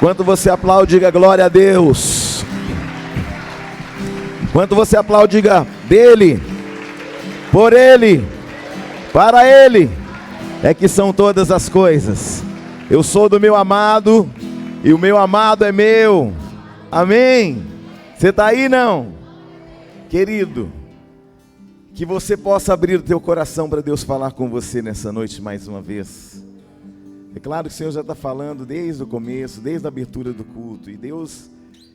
Enquanto você aplaude, diga glória a Deus. Enquanto você aplaude, diga dele, por ele, para ele é que são todas as coisas. Eu sou do meu amado e o meu amado é meu. Amém? Você está aí, não? Querido, que você possa abrir o teu coração para Deus falar com você nessa noite mais uma vez. É claro que o Senhor já está falando desde o começo, desde a abertura do culto. E Deus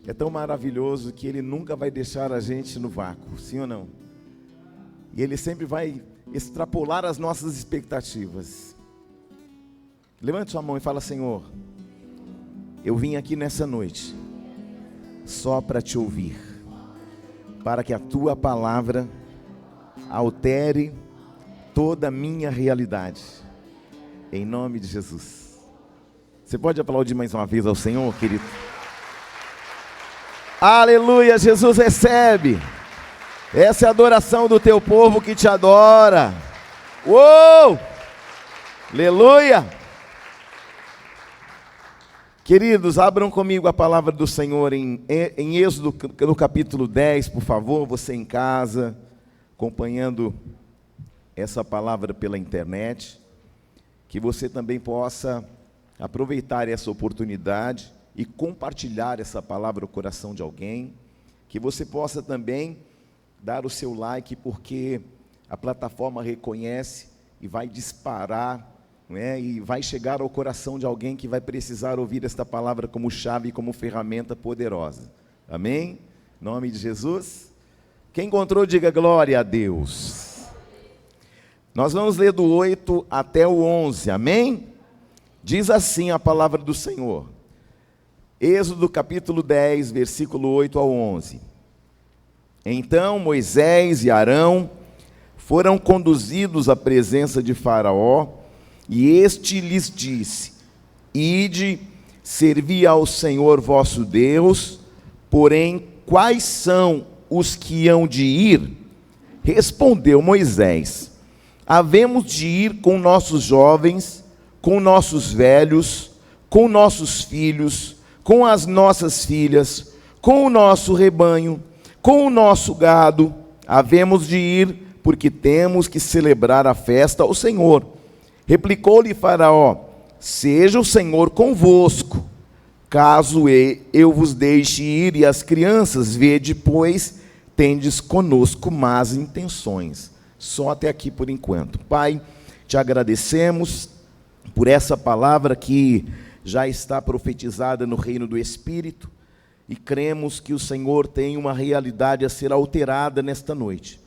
é tão maravilhoso que Ele nunca vai deixar a gente no vácuo, sim ou não? E Ele sempre vai extrapolar as nossas expectativas. Levante sua mão e fala: Senhor, eu vim aqui nessa noite só para te ouvir, para que a tua palavra altere toda a minha realidade, em nome de Jesus. Você pode aplaudir mais uma vez ao Senhor, querido? Aleluia, Jesus recebe. Essa é a adoração do teu povo que te adora. Uou! Aleluia! Queridos, abram comigo a palavra do Senhor em Êxodo, no capítulo 10, por favor, você em casa, acompanhando essa palavra pela internet, que você também possa aproveitar essa oportunidade e compartilhar essa palavra no coração de alguém, que você possa também dar o seu like, porque a plataforma reconhece e vai disparar, né, e vai chegar ao coração de alguém que vai precisar ouvir esta palavra como chave e como ferramenta poderosa. Amém? Em nome de Jesus. Quem encontrou, diga glória a Deus. Nós vamos ler do 8 até o 11, amém? Diz assim a palavra do Senhor. Êxodo capítulo 10, versículo 8 ao 11. Então Moisés e Arão foram conduzidos à presença de Faraó, e este lhes disse: Ide, servi ao Senhor vosso Deus, porém quais são os que hão de ir? Respondeu Moisés: havemos de ir com nossos jovens, com nossos velhos, com nossos filhos, com as nossas filhas, com o nosso rebanho, com o nosso gado. Havemos de ir, porque temos que celebrar a festa ao Senhor. Replicou-lhe Faraó: seja o Senhor convosco, caso eu vos deixe ir, e as crianças, vede, pois, tendes conosco más intenções. Só até aqui por enquanto. Pai, te agradecemos por essa palavra que já está profetizada no reino do Espírito, e cremos que o Senhor tem uma realidade a ser alterada nesta noite,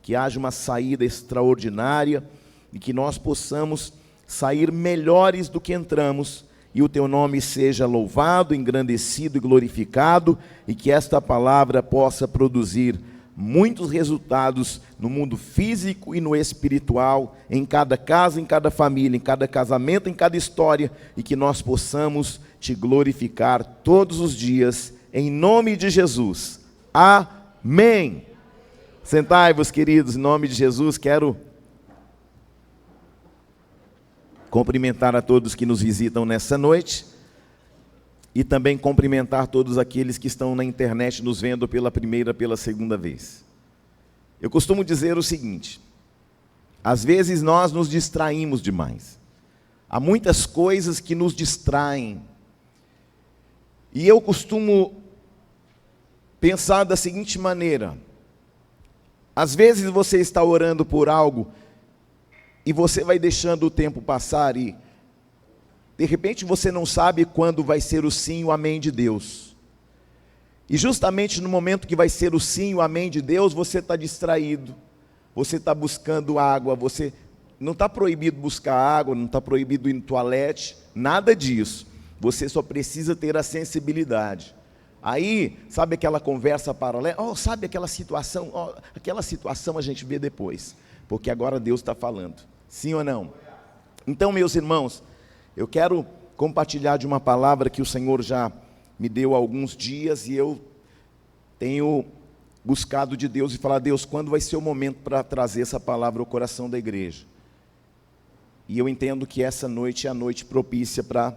que haja uma saída extraordinária, e que nós possamos sair melhores do que entramos, e o teu nome seja louvado, engrandecido e glorificado, e que esta palavra possa produzir muitos resultados no mundo físico e no espiritual, em cada casa, em cada família, em cada casamento, em cada história, e que nós possamos te glorificar todos os dias, em nome de Jesus. Amém. Sentai-vos, queridos, em nome de Jesus. Quero cumprimentar a todos que nos visitam nessa noite, e também cumprimentar todos aqueles que estão na internet nos vendo pela primeira, pela segunda vez. Eu costumo dizer o seguinte: às vezes nós nos distraímos demais. Há muitas coisas que nos distraem. E eu costumo pensar da seguinte maneira: às vezes você está orando por algo e você vai deixando o tempo passar, e de repente você não sabe quando vai ser o sim e o amém de Deus. E justamente no momento que vai ser o sim e o amém de Deus, você está distraído, você está buscando água, você não está proibido buscar água, não está proibido ir no toalete, nada disso. Você só precisa ter a sensibilidade. Aí, sabe aquela conversa paralela? Sabe aquela situação? Aquela situação a gente vê depois, porque agora Deus está falando. Sim ou não? Então, meus irmãos, eu quero compartilhar de uma palavra que o Senhor já me deu há alguns dias, e eu tenho buscado de Deus e falar: Deus, quando vai ser o momento para trazer essa palavra ao coração da igreja? E eu entendo que essa noite é a noite propícia para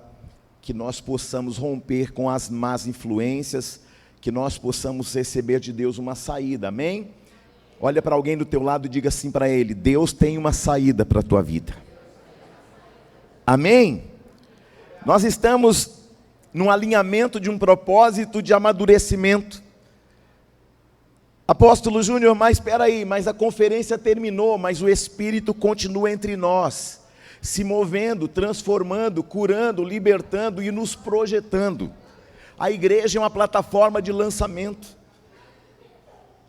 que nós possamos romper com as más influências, que nós possamos receber de Deus uma saída, amém? Olha para alguém do teu lado e diga assim para ele: Deus tem uma saída para a tua vida, amém? Nós estamos num alinhamento de um propósito de amadurecimento. Apóstolo Júnior, mas espera aí, mas a conferência terminou, mas o Espírito continua entre nós, se movendo, transformando, curando, libertando e nos projetando. A igreja é uma plataforma de lançamento.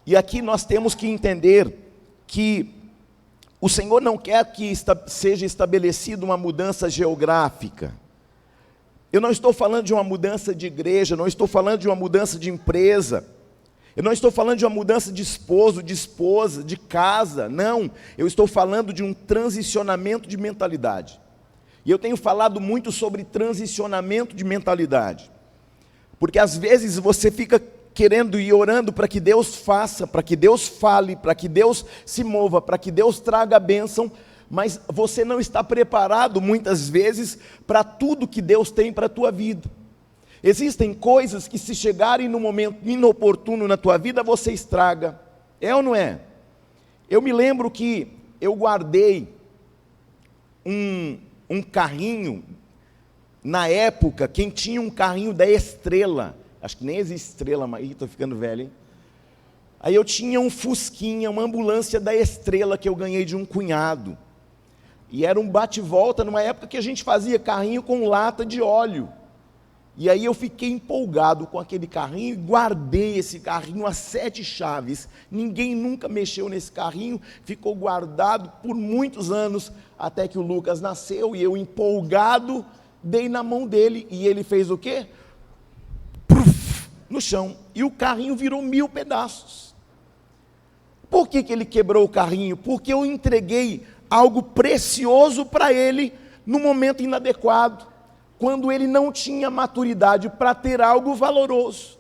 E aqui nós temos que entender que o Senhor não quer que seja estabelecida uma mudança geográfica. Eu não estou falando de uma mudança de igreja, não estou falando de uma mudança de empresa, eu não estou falando de uma mudança de esposo, de esposa, de casa, não. Eu estou falando de um transicionamento de mentalidade. E eu tenho falado muito sobre transicionamento de mentalidade, porque às vezes você fica querendo e orando para que Deus faça, para que Deus fale, para que Deus se mova, para que Deus traga a bênção, mas você não está preparado muitas vezes para tudo que Deus tem para a tua vida. Existem coisas que, se chegarem no momento inoportuno na tua vida, você estraga, é ou não é? Eu me lembro que eu guardei um carrinho, na época, quem tinha um carrinho da Estrela, acho que nem existe Estrela, mas estou ficando velho, hein? Aí eu tinha um Fusquinha, uma ambulância da Estrela que eu ganhei de um cunhado. E era um bate-volta numa época que a gente fazia carrinho com lata de óleo. E aí eu fiquei empolgado com aquele carrinho e guardei esse carrinho a 7 chaves. Ninguém nunca mexeu nesse carrinho, ficou guardado por muitos anos, até que o Lucas nasceu e eu, empolgado, dei na mão dele e ele fez o quê? Pruf, no chão. E o carrinho virou 1000 pedaços. Por que ele quebrou o carrinho? Porque eu entreguei algo precioso para ele no momento inadequado, quando ele não tinha maturidade para ter algo valoroso.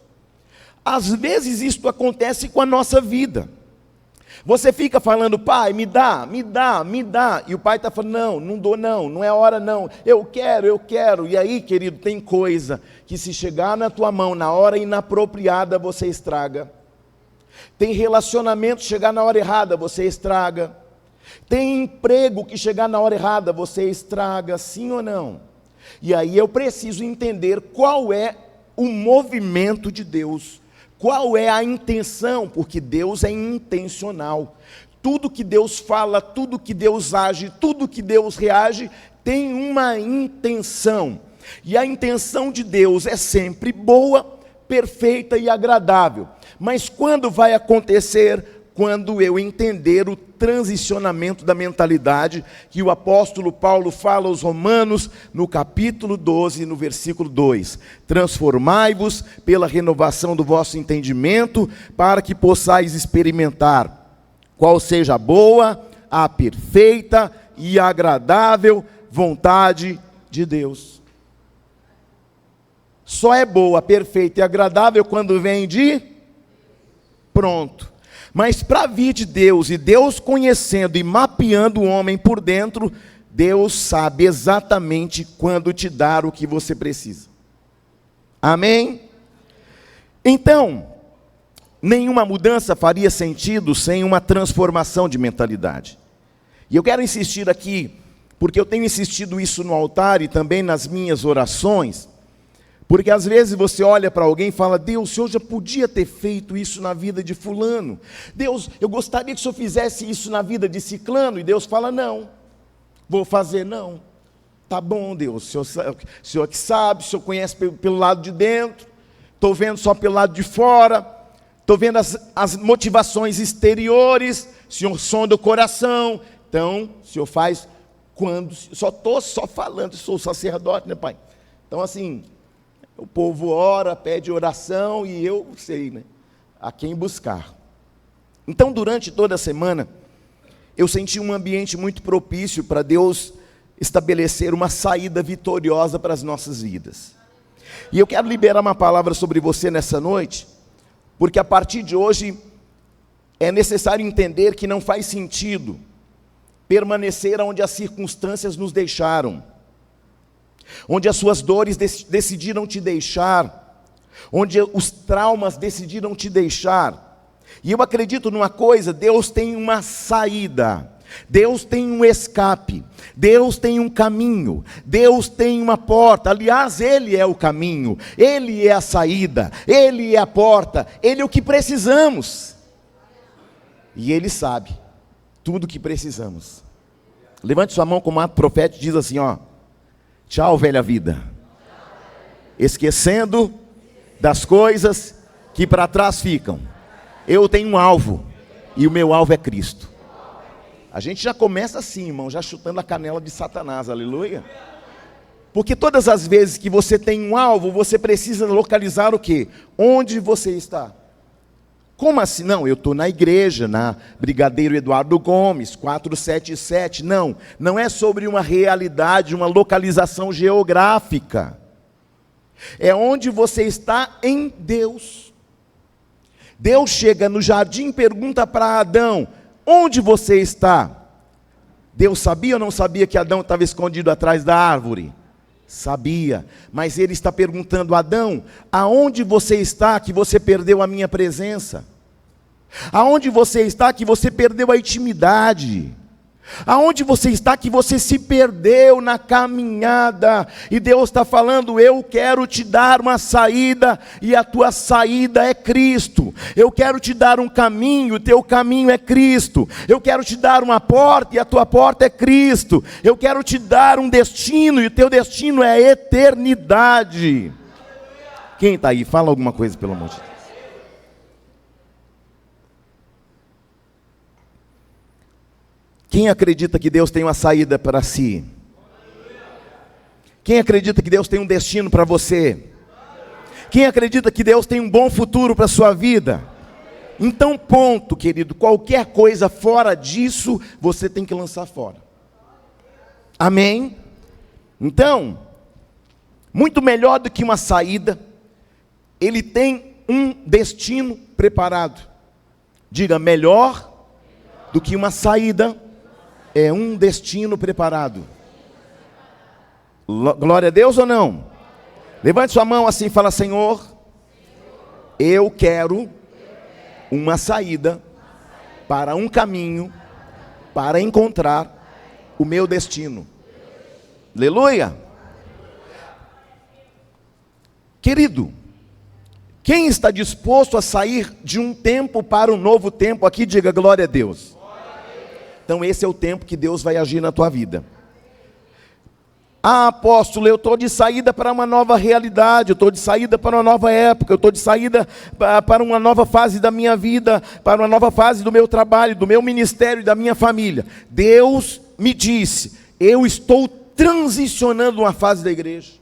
Às vezes isso acontece com a nossa vida. Você fica falando: pai, me dá, me dá, me dá, e o pai está falando: não, não dou não, não é hora não, eu quero, e aí, querido, tem coisa que, se chegar na tua mão na hora inapropriada, você estraga. Tem relacionamento, chegar na hora errada, você estraga. Tem emprego que, chegar na hora errada, você estraga, sim ou não? E aí eu preciso entender qual é o movimento de Deus, qual é a intenção, porque Deus é intencional. Tudo que Deus fala, tudo que Deus age, tudo que Deus reage, tem uma intenção. E a intenção de Deus é sempre boa, perfeita e agradável. Mas quando vai acontecer? Quando eu entender o transicionamento da mentalidade, que o apóstolo Paulo fala aos Romanos, no capítulo 12, no versículo 2. Transformai-vos pela renovação do vosso entendimento, para que possais experimentar qual seja a boa, a perfeita e agradável vontade de Deus. Só é boa, perfeita e agradável quando vem de pronto. Mas para vir de Deus, e Deus conhecendo e mapeando o homem por dentro, Deus sabe exatamente quando te dar o que você precisa. Amém? Então, nenhuma mudança faria sentido sem uma transformação de mentalidade. E eu quero insistir aqui, porque eu tenho insistido isso no altar e também nas minhas orações. Porque às vezes você olha para alguém e fala: Deus, o Senhor já podia ter feito isso na vida de fulano. Deus, eu gostaria que o Senhor fizesse isso na vida de ciclano. E Deus fala: não, vou fazer não. Tá bom, Deus, o Senhor que sabe, o Senhor conhece pelo lado de dentro. Estou vendo só pelo lado de fora. Estou vendo as motivações exteriores. O Senhor sonda o coração. Então, o Senhor faz quando... Só estou falando, sou sacerdote, né, pai? Então, assim... O povo ora, pede oração e eu sei, né, a quem buscar. Então, durante toda a semana, eu senti um ambiente muito propício para Deus estabelecer uma saída vitoriosa para as nossas vidas. E eu quero liberar uma palavra sobre você nessa noite, porque a partir de hoje é necessário entender que não faz sentido permanecer onde as circunstâncias nos deixaram. onde as suas dores decidiram te deixar, onde os traumas decidiram te deixar. E eu acredito numa coisa: Deus tem uma saída, Deus tem um escape, Deus tem um caminho, Deus tem uma porta. Aliás, Ele é o caminho, Ele é a saída, Ele é a porta, Ele é o que precisamos. E Ele sabe tudo o que precisamos. Levante sua mão como ato profético e diz assim, ó: tchau, velha vida, esquecendo das coisas que para trás ficam. Eu tenho um alvo, e o meu alvo é Cristo. A gente já começa assim, irmão, já chutando a canela de Satanás, aleluia. Porque todas as vezes que você tem um alvo, você precisa localizar o quê? Onde você está. Como assim? Não, eu estou na igreja, na Brigadeiro Eduardo Gomes, 477. Não, não é sobre uma realidade, uma localização geográfica. É onde você está em Deus. Deus chega no jardim e pergunta para Adão: onde você está? Deus sabia ou não sabia que Adão estava escondido atrás da árvore? Sabia, mas ele está perguntando: Adão, aonde você está que você perdeu a minha presença? Aonde você está que você perdeu a intimidade? Aonde você está que você se perdeu na caminhada? E Deus está falando: eu quero te dar uma saída, e a tua saída é Cristo. Eu quero te dar um caminho, o teu caminho é Cristo. Eu quero te dar uma porta, e a tua porta é Cristo. Eu quero te dar um destino, e o teu destino é a eternidade. Quem está aí? Fala alguma coisa, pelo amor de Deus. Quem acredita que Deus tem uma saída para si? Quem acredita que Deus tem um destino para você? Quem acredita que Deus tem um bom futuro para a sua vida? Então, ponto, querido, qualquer coisa fora disso, você tem que lançar fora. Amém? Então, muito melhor do que uma saída, Ele tem um destino preparado. Diga: melhor do que uma saída é um destino preparado. Glória a Deus ou não? Levante sua mão assim e fala: Senhor, eu quero uma saída para um caminho, para encontrar o meu destino. Aleluia. Querido, quem está disposto a sair de um tempo para um novo tempo aqui, diga glória a Deus. Então esse é o tempo que Deus vai agir na tua vida. Ah, apóstolo, eu estou de saída para uma nova realidade, eu estou de saída para uma nova época, eu estou de saída para uma nova fase da minha vida, para uma nova fase do meu trabalho, do meu ministério e da minha família. Deus me disse: eu estou transicionando uma fase da igreja.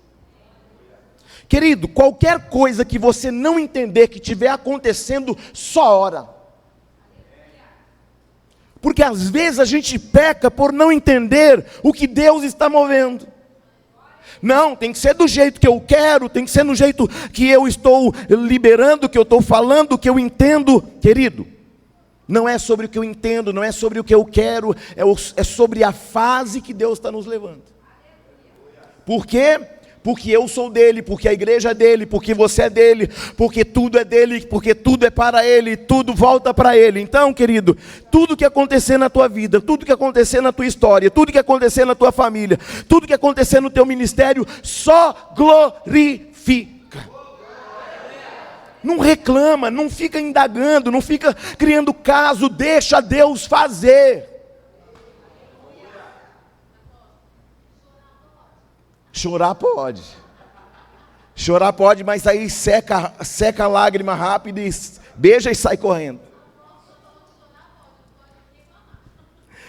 Querido, qualquer coisa que você não entender que estiver acontecendo, só ora. Porque às vezes a gente peca por não entender o que Deus está movendo. Não, tem que ser do jeito que eu quero, tem que ser no jeito que eu estou liberando, que eu estou falando, que eu entendo. Querido, não é sobre o que eu entendo, não é sobre o que eu quero, é sobre a fase que Deus está nos levando. Por quê? Porque eu sou dele, porque a igreja é dele, porque você é dele, porque tudo é dele, porque tudo é para ele, tudo volta para ele. Então, querido, tudo que acontecer na tua vida, tudo que acontecer na tua história, tudo que acontecer na tua família, tudo que acontecer no teu ministério, só glorifica. Não reclama, não fica indagando, não fica criando caso, deixa Deus fazer. Chorar pode, mas aí seca a lágrima rápido e beija e sai correndo.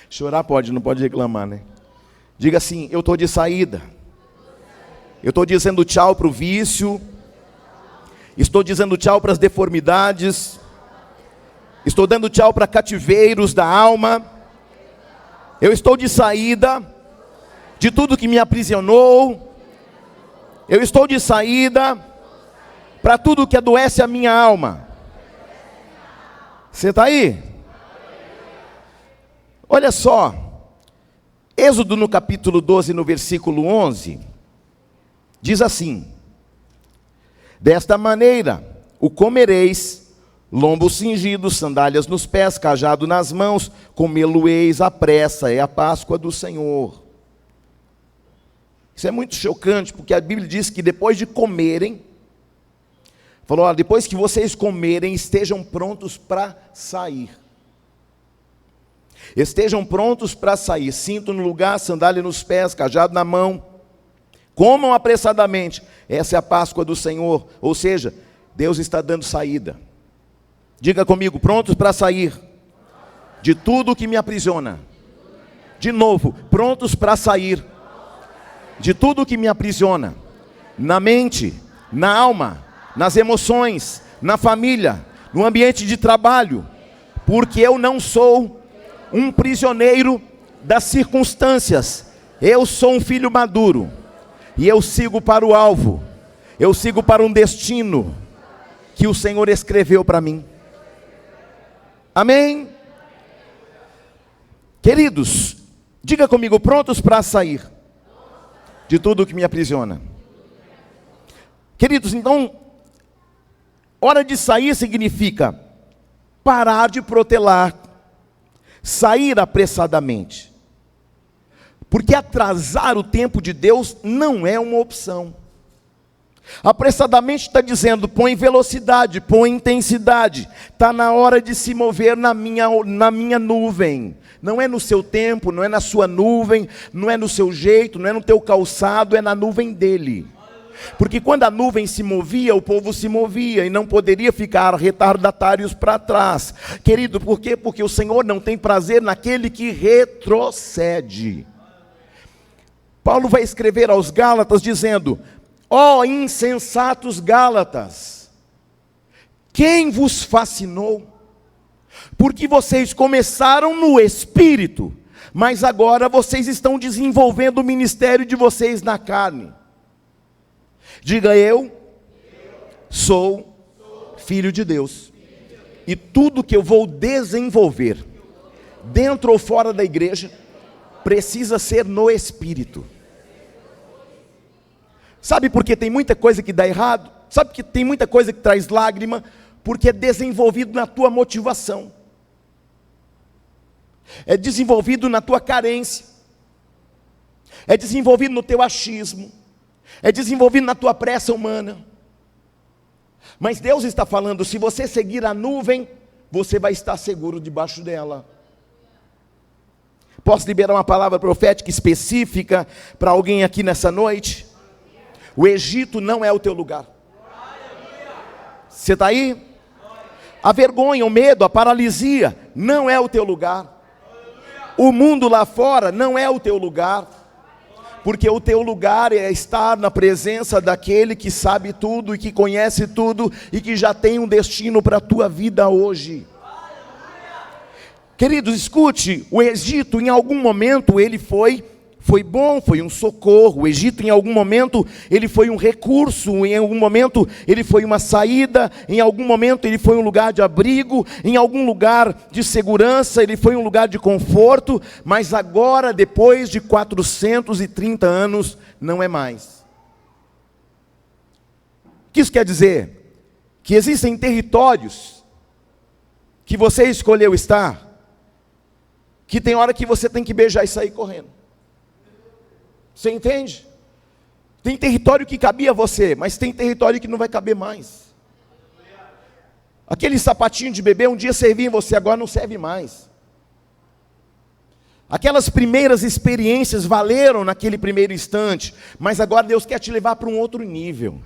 Chorar pode, não pode reclamar, né? Diga assim: eu estou de saída. Eu estou dizendo tchau para o vício. Estou dizendo tchau para as deformidades. Estou dando tchau para cativeiros da alma. Eu estou de saída de tudo que me aprisionou. Eu estou de saída para tudo que adoece a minha alma. Você está aí? Olha só, Êxodo no capítulo 12, no versículo 11. Diz assim: desta maneira o comereis, lombos cingidos, sandálias nos pés, cajado nas mãos, comê-lo-eis à pressa, é a Páscoa do Senhor. Isso é muito chocante, porque a Bíblia diz que depois de comerem, falou, olha, depois que vocês comerem, estejam prontos para sair. Estejam prontos para sair, cinto no lugar, sandália nos pés, cajado na mão, comam apressadamente, essa é a Páscoa do Senhor, ou seja, Deus está dando saída. Diga comigo, prontos para sair de tudo que me aprisiona. De novo, prontos para sair de tudo que me aprisiona, na mente, na alma, nas emoções, na família, no ambiente de trabalho, porque eu não sou um prisioneiro das circunstâncias, eu sou um filho maduro, e eu sigo para o alvo, eu sigo para um destino que o Senhor escreveu para mim. Amém? Queridos, diga comigo, prontos para sair de tudo que me aprisiona. Queridos, então, hora de sair significa parar de protelar, sair apressadamente. Porque atrasar o tempo de Deus não é uma opção. Apressadamente está dizendo, põe velocidade, põe intensidade. Está na hora de se mover na minha nuvem. Não é no seu tempo, não é na sua nuvem, não é no seu jeito, não é no teu calçado, é na nuvem dele. Porque quando a nuvem se movia, o povo se movia e não poderia ficar retardatários para trás. Querido, por quê? Porque o Senhor não tem prazer naquele que retrocede. Paulo vai escrever aos Gálatas dizendo, ó insensatos Gálatas, quem vos fascinou? Porque vocês começaram no Espírito, mas agora vocês estão desenvolvendo o ministério de vocês na carne. Diga, eu sou filho de Deus. E tudo que eu vou desenvolver, dentro ou fora da igreja, precisa ser no Espírito. Sabe por que tem muita coisa que dá errado? Sabe por que tem muita coisa que traz lágrima? Porque é desenvolvido na tua motivação. É desenvolvido na tua carência. É desenvolvido no teu achismo. É desenvolvido na tua pressa humana. Mas Deus está falando, se você seguir a nuvem, você vai estar seguro debaixo dela. Posso liberar uma palavra profética específica para alguém aqui nessa noite? O Egito não é o teu lugar. Você está aí? A vergonha, o medo, a paralisia não é o teu lugar. O mundo lá fora não é o teu lugar. Porque o teu lugar é estar na presença daquele que sabe tudo e que conhece tudo e que já tem um destino para a tua vida hoje. Queridos, escute, o Egito em algum momento ele foi bom, foi um socorro. O Egito em algum momento ele foi um recurso, em algum momento ele foi uma saída, em algum momento ele foi um lugar de abrigo, em algum lugar de segurança, ele foi um lugar de conforto, mas agora depois de 430 anos não é mais. O que isso quer dizer? Que existem territórios que você escolheu estar, que tem hora que você tem que beijar e sair correndo. Você entende? Tem território que cabia a você, mas tem território que não vai caber mais. Aquele sapatinho de bebê um dia servia em você, agora não serve mais. Aquelas primeiras experiências valeram naquele primeiro instante, mas agora Deus quer te levar para um outro nível.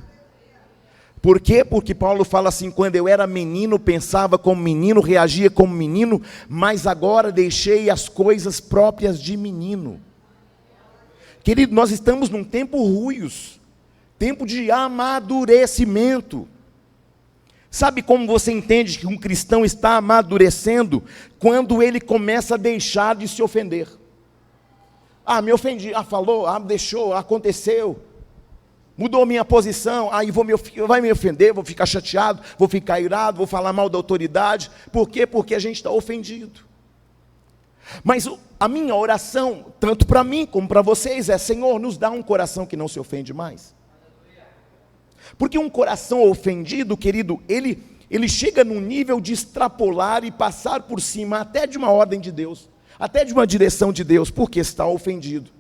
Por quê? Porque Paulo fala assim, quando eu era menino, pensava como menino, reagia como menino, mas agora deixei as coisas próprias de menino. Querido, nós estamos num tempo ruios, tempo de amadurecimento. Sabe como você entende que um cristão está amadurecendo? Quando ele começa a deixar de se ofender. Ah, me ofendi, falou, deixou, aconteceu, mudou minha posição, aí vai me ofender, vou ficar chateado, vou ficar irado, vou falar mal da autoridade. Por quê? Porque a gente está ofendido. Mas a minha oração, tanto para mim como para vocês, é: Senhor, nos dá um coração que não se ofende mais. Porque um coração ofendido, querido, ele chega num nível de extrapolar e passar por cima até de uma ordem de Deus, até de uma direção de Deus, porque está ofendido.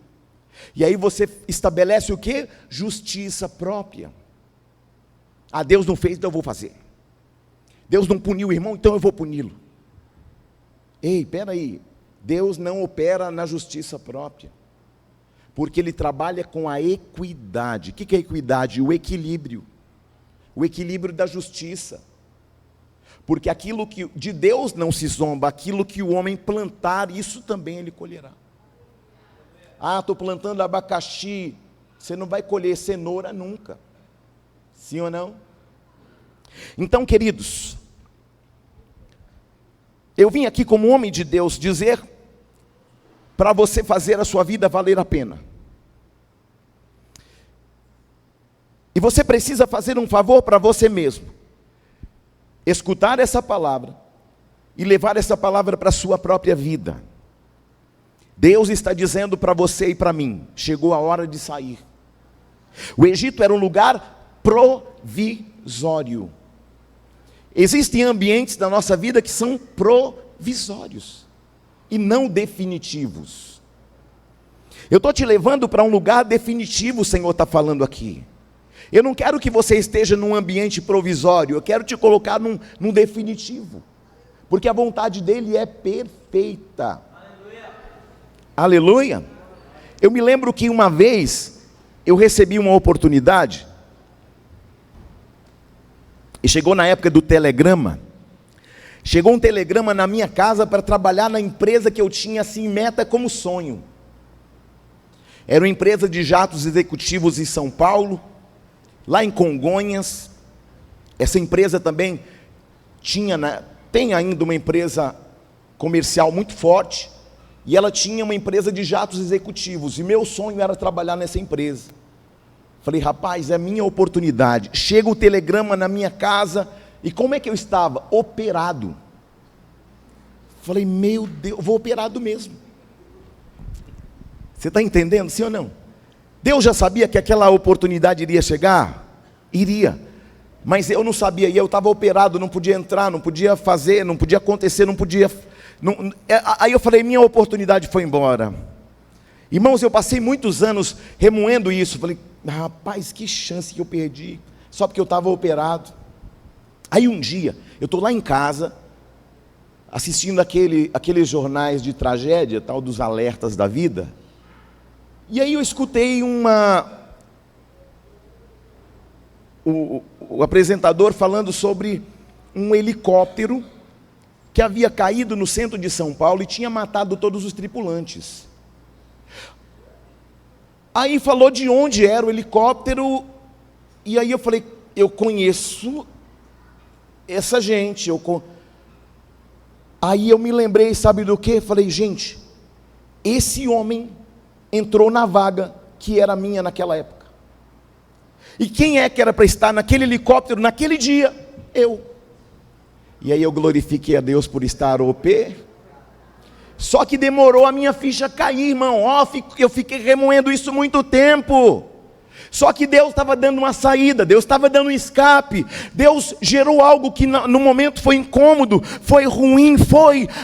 E aí você estabelece o quê? Justiça própria. Ah, Deus não fez, então eu vou fazer. Deus não puniu o irmão, então eu vou puni-lo. Ei, peraí, Deus não opera na justiça própria, porque Ele trabalha com a equidade. O que é equidade? O equilíbrio da justiça. Porque aquilo que de Deus não se zomba, aquilo que o homem plantar, isso também ele colherá. Ah, estou plantando abacaxi, você não vai colher cenoura nunca. Sim ou não? Então, queridos, eu vim aqui como homem de Deus dizer para você fazer a sua vida valer a pena. E você precisa fazer um favor para você mesmo. Escutar essa palavra e levar essa palavra para a sua própria vida. Deus está dizendo para você e para mim, chegou a hora de sair. O Egito era um lugar provisório. Existem ambientes da nossa vida que são provisórios e não definitivos. Eu estou te levando para um lugar definitivo, o Senhor está falando aqui. Eu não quero que você esteja num ambiente provisório, eu quero te colocar num definitivo, porque a vontade dEle é perfeita. Aleluia. Eu me lembro que uma vez eu recebi uma oportunidade, e chegou na época do telegrama. Chegou um telegrama na minha casa para trabalhar na empresa que eu tinha assim meta como sonho. Era uma empresa de jatos executivos em São Paulo, lá em Congonhas. Essa empresa também tem ainda uma empresa comercial muito forte, e ela tinha uma empresa de jatos executivos, e meu sonho era trabalhar nessa empresa. Falei, rapaz, é a minha oportunidade. Chega o telegrama na minha casa, e como é que eu estava? Operado. Falei, meu Deus, vou operado mesmo. Você está entendendo, sim ou não? Deus já sabia que aquela oportunidade iria chegar? Iria. Mas eu não sabia, e eu estava operado, não podia entrar, não podia fazer, não podia acontecer, não podia... Aí eu falei, minha oportunidade foi embora. Irmãos, eu passei muitos anos remoendo isso. Falei, rapaz, que chance que eu perdi, só porque eu estava operado. Aí um dia, eu estou lá em casa, assistindo aqueles jornais de tragédia, tal, dos alertas da vida. E aí eu escutei o apresentador falando sobre um helicóptero que havia caído no centro de São Paulo e tinha matado todos os tripulantes. Aí falou de onde era o helicóptero, e aí eu falei, eu conheço essa gente. Aí eu me lembrei, sabe do que? Falei, gente, esse homem entrou na vaga que era minha naquela época. E quem é que era para estar naquele helicóptero naquele dia? Eu. E aí eu glorifiquei a Deus por estar OP. Só que demorou a minha ficha cair, irmão. Eu fiquei remoendo isso muito tempo. Só que Deus estava dando uma saída, Deus estava dando um escape. Deus gerou algo que no momento foi incômodo, foi ruim,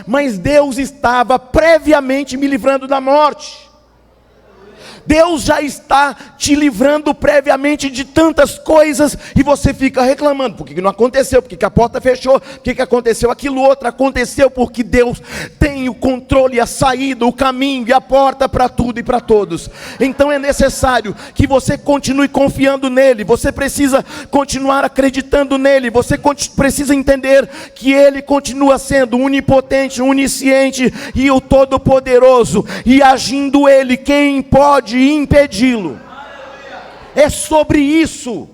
mas Deus estava previamente me livrando da morte. Deus já está te livrando previamente de tantas coisas, e você fica reclamando, por que não aconteceu, por que a porta fechou, por que aconteceu aquilo outro, aconteceu porque Deus tem o controle, a saída, o caminho e a porta para tudo e para todos. Então é necessário que você continue confiando nele, você precisa continuar acreditando nele, você precisa entender que ele continua sendo onipotente, onisciente e o todo-poderoso, e agindo ele, quem pode impedi-lo? É sobre isso.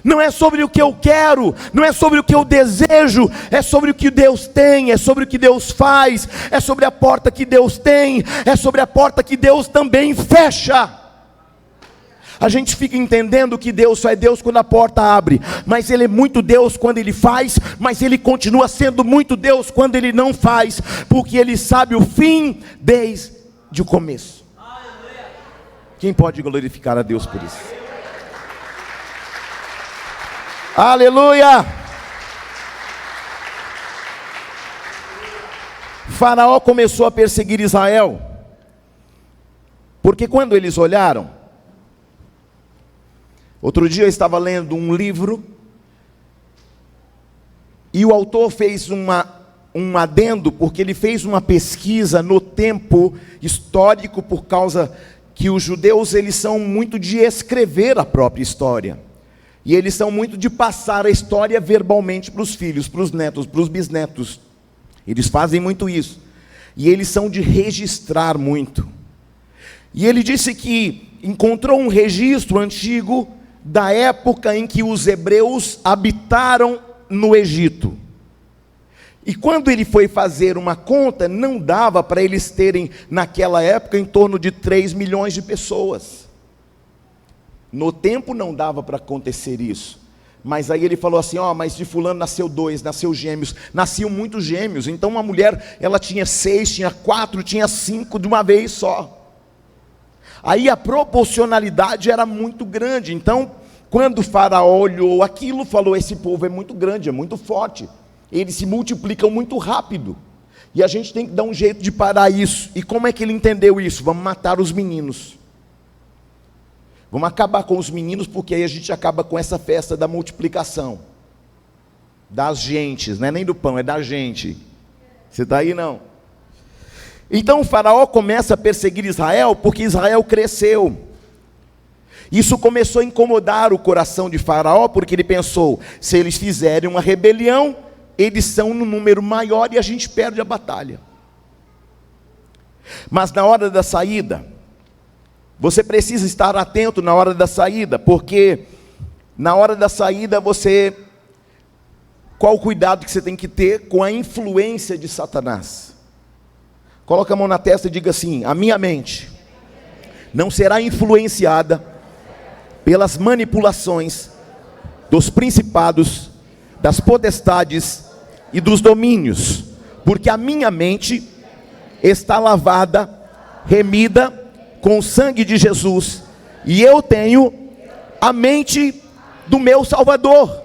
Não é sobre o que eu quero, não é sobre o que eu desejo, é sobre o que Deus tem, é sobre o que Deus faz, é sobre a porta que Deus tem, é sobre a porta que Deus também fecha. A gente fica entendendo que Deus só é Deus quando a porta abre, mas Ele é muito Deus quando Ele faz, mas Ele continua sendo muito Deus quando Ele não faz, porque Ele sabe o fim desde o começo. Quem pode glorificar a Deus por isso? Aleluia! Faraó começou a perseguir Israel, porque quando eles olharam, outro dia eu estava lendo um livro, e o autor fez um adendo, porque ele fez uma pesquisa no tempo histórico, por causa que os judeus, eles são muito de escrever a própria história, e eles são muito de passar a história verbalmente para os filhos, para os netos, para os bisnetos. Eles fazem muito isso, e eles são de registrar muito. E ele disse que encontrou um registro antigo da época em que os hebreus habitaram no Egito. E quando ele foi fazer uma conta, não dava para eles terem, naquela época, em torno de 3 milhões de pessoas. No tempo não dava para acontecer isso. Mas aí ele falou assim, mas de fulano nasceu 2, nasceu gêmeos, nasciam muitos gêmeos. Então uma mulher, ela tinha 6, tinha 4, tinha 5 de uma vez só. Aí a proporcionalidade era muito grande. Então, quando o faraó olhou aquilo, falou, esse povo é muito grande, é muito forte. Eles se multiplicam muito rápido. E a gente tem que dar um jeito de parar isso. E como é que ele entendeu isso? Vamos matar os meninos. Vamos acabar com os meninos, porque aí a gente acaba com essa festa da multiplicação. Das gentes, não é nem do pão, é da gente. Você está aí, não? Então o faraó começa a perseguir Israel, porque Israel cresceu. Isso começou a incomodar o coração de faraó, porque ele pensou, se eles fizerem uma rebelião, eles são no número maior e a gente perde a batalha. Mas na hora da saída, você precisa estar atento na hora da saída, porque na hora da saída qual o cuidado que você tem que ter com a influência de Satanás? Coloca a mão na testa e diga assim, a minha mente não será influenciada pelas manipulações dos principados, das potestades e dos domínios, porque a minha mente está lavada, remida com o sangue de Jesus, e eu tenho a mente do meu Salvador,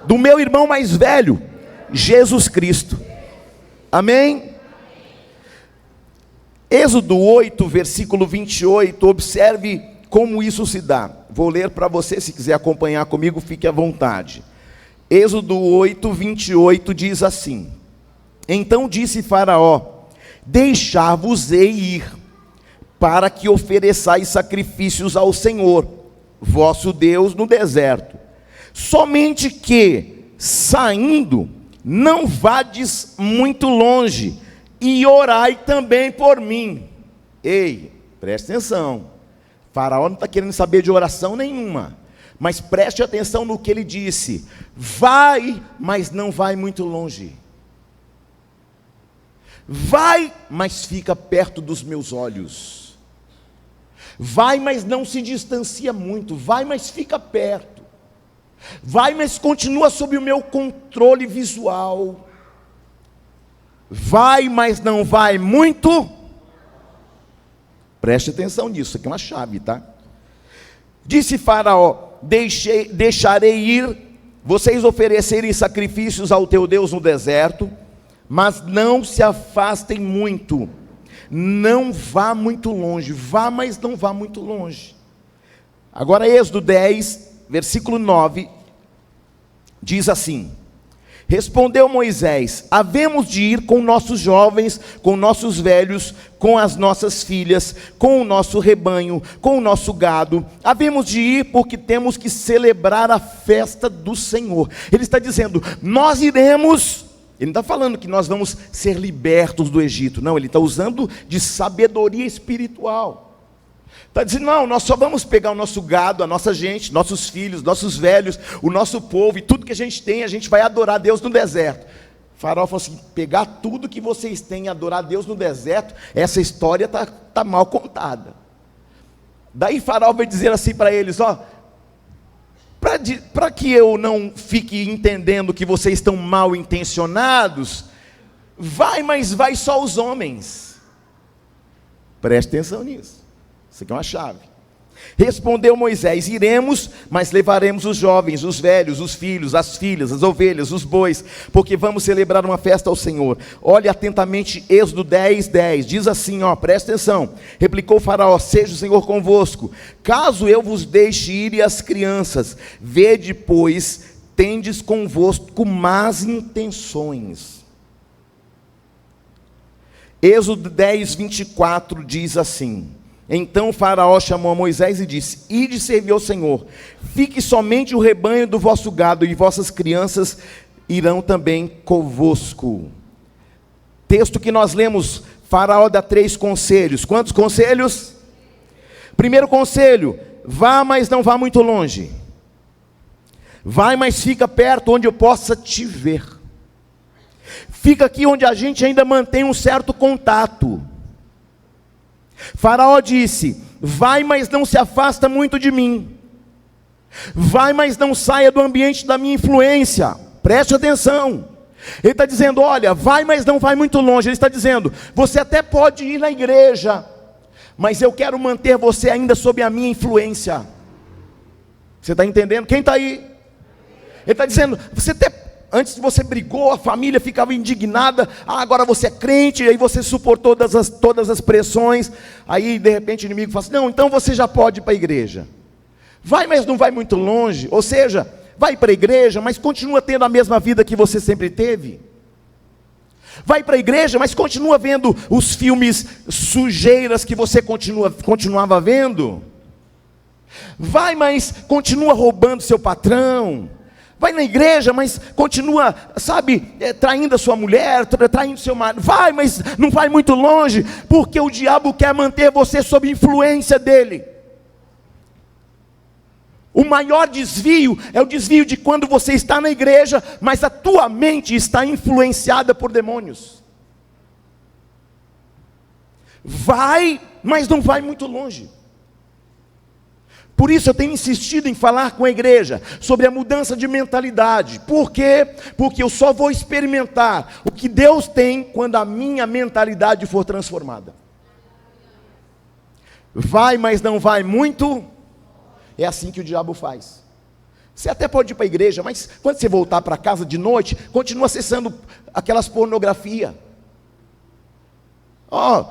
do meu irmão mais velho, Jesus Cristo. Amém? Êxodo 8, versículo 28, observe como isso se dá. Vou ler para você, se quiser acompanhar comigo, fique à vontade. Êxodo 8, 28 diz assim: então disse Faraó, deixar-vos-ei ir, para que ofereçais sacrifícios ao Senhor, vosso Deus, no deserto. Somente que, saindo, não vades muito longe, e orai também por mim. Ei, preste atenção. Faraó não está querendo saber de oração nenhuma, mas preste atenção no que ele disse. Vai, mas não vai muito longe. Vai, mas fica perto dos meus olhos. Vai, mas não se distancia muito. Vai, mas fica perto. Vai, mas continua sob o meu controle visual. Vai, mas não vai muito. Preste atenção nisso, isso aqui é uma chave, tá? Disse Faraó, deixarei ir, vocês oferecerem sacrifícios ao teu Deus no deserto, mas não se afastem muito. Não vá muito longe, vá, mas não vá muito longe. Agora Êxodo 10, versículo 9, diz assim: respondeu Moisés, havemos de ir com nossos jovens, com nossos velhos, com as nossas filhas, com o nosso rebanho, com o nosso gado, havemos de ir porque temos que celebrar a festa do Senhor. Ele está dizendo, nós iremos. Ele não está falando que nós vamos ser libertos do Egito. Não, ele está usando de sabedoria espiritual. Está dizendo, não, nós só vamos pegar o nosso gado, a nossa gente, nossos filhos, nossos velhos, o nosso povo e tudo que a gente tem, a gente vai adorar a Deus no deserto. O faraó falou assim, pegar tudo que vocês têm e adorar a Deus no deserto, essa história está mal contada. Daí Faraó vai dizer assim para eles, para que eu não fique entendendo que vocês estão mal intencionados, mas vai só os homens. Preste atenção nisso, isso aqui é uma chave. Respondeu Moisés: iremos, mas levaremos os jovens, os velhos, os filhos, as filhas, as ovelhas, os bois, porque vamos celebrar uma festa ao Senhor. Olhe atentamente Êxodo 10:10, diz assim, presta atenção. Replicou o faraó: seja o Senhor convosco, caso eu vos deixe ir e as crianças, vede, pois, tendes convosco más intenções. Êxodo 10:24 diz assim: então o faraó chamou a Moisés e disse: ide servir ao Senhor, fique somente o rebanho do vosso gado, e vossas crianças irão também convosco. Texto que nós lemos, faraó dá 3 conselhos. Quantos conselhos? Primeiro conselho: vá, mas não vá muito longe. Vai, mas fica perto, onde eu possa te ver. Fica aqui onde a gente ainda mantém um certo contato. Faraó disse: vai, mas não se afasta muito de mim. Vai, mas não saia do ambiente da minha influência. Preste atenção. Ele está dizendo: olha, vai, mas não vai muito longe. Ele está dizendo: você até pode ir na igreja, mas eu quero manter você ainda sob a minha influência. Você está entendendo? Quem está aí? Ele está dizendo: você até... Antes você brigou, a família ficava indignada, agora você é crente, aí você suportou todas as pressões, aí de repente o inimigo fala assim: não, então você já pode ir para a igreja. Vai, mas não vai muito longe, ou seja, vai para a igreja, mas continua tendo a mesma vida que você sempre teve. Vai para a igreja, mas continua vendo os filmes sujeiras que você continuava vendo. Vai, mas continua roubando seu patrão. Vai na igreja, mas continua, traindo a sua mulher, traindo seu marido. Vai, mas não vai muito longe, porque o diabo quer manter você sob influência dele. O maior desvio é o desvio de quando você está na igreja, mas a tua mente está influenciada por demônios. Vai, mas não vai muito longe. Por isso eu tenho insistido em falar com a igreja sobre a mudança de mentalidade. Por quê? Porque eu só vou experimentar o que Deus tem quando a minha mentalidade for transformada. Vai, mas não vai muito. É assim que o diabo faz. Você até pode ir para a igreja, mas quando você voltar para casa de noite, continua acessando aquelas pornografia.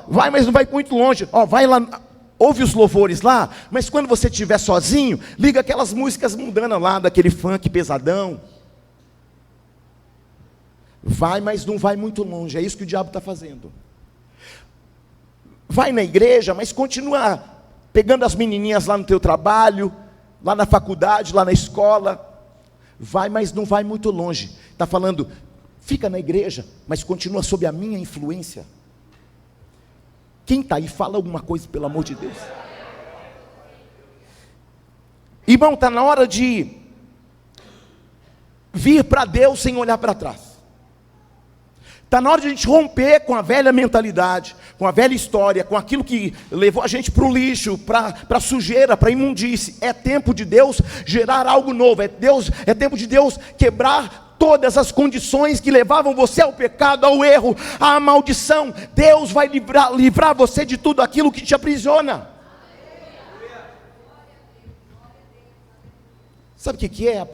Vai, mas não vai muito longe. Vai lá... Ouve os louvores lá, mas quando você estiver sozinho, liga aquelas músicas mundanas lá, daquele funk pesadão. Vai, mas não vai muito longe, é isso que o diabo está fazendo. Vai na igreja, mas continua pegando as menininhas lá no teu trabalho, lá na faculdade, lá na escola. Vai, mas não vai muito longe. Está falando, fica na igreja, mas continua sob a minha influência. Quem está aí, fala alguma coisa, pelo amor de Deus. Irmão, está na hora de vir para Deus sem olhar para trás. Está na hora de a gente romper com a velha mentalidade, com a velha história, com aquilo que levou a gente para o lixo, para a sujeira, para a imundície. É tempo de Deus gerar algo novo. É tempo de Deus quebrar todas as condições que levavam você ao pecado, ao erro, à maldição. Deus vai livrar você de tudo aquilo que te aprisiona. Sabe o que é?